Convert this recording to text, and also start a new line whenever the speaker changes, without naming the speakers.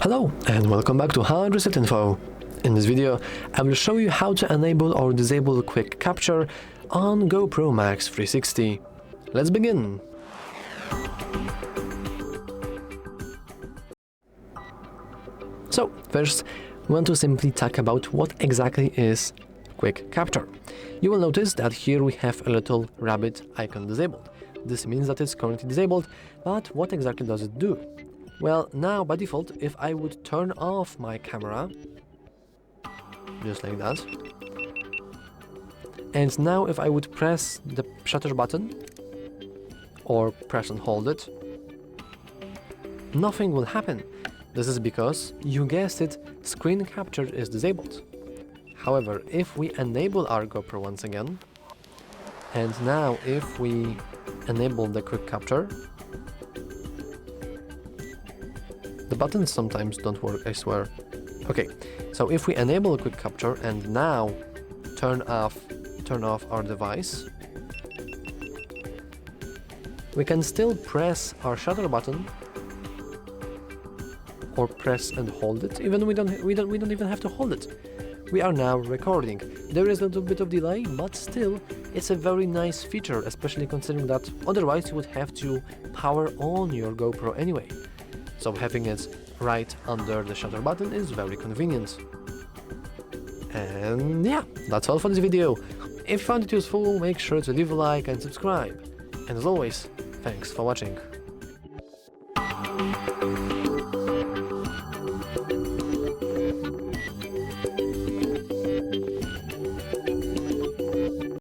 Hello and welcome back to Hard Reset Info. In this video, I will show you how to enable or disable quick capture on GoPro MAX 360. Let's begin! So, first, we want to simply talk about what exactly is quick capture. You will notice that here we have a little rabbit icon disabled. This means that it's currently disabled, but what exactly does it do? Well, now by default, if I would turn off my camera, just like that, and now if I would press the shutter button, or press and hold it, nothing will happen. This is because, you guessed it, screen capture is disabled. However, if we enable our GoPro once again, and now if we enable the quick capture, the buttons sometimes don't work, I swear. Okay, so if we enable quick capture and now turn off our device, we can still press our shutter button or press and hold it. Even we don't even have to hold it. We are now recording. There is a little bit of delay, but still it's a very nice feature, especially considering that otherwise you would have to power on your GoPro anyway. So having it right under the shutter button is very convenient. And yeah, that's all for this video. If you found it useful, make sure to leave a like and subscribe. And as always, thanks for watching.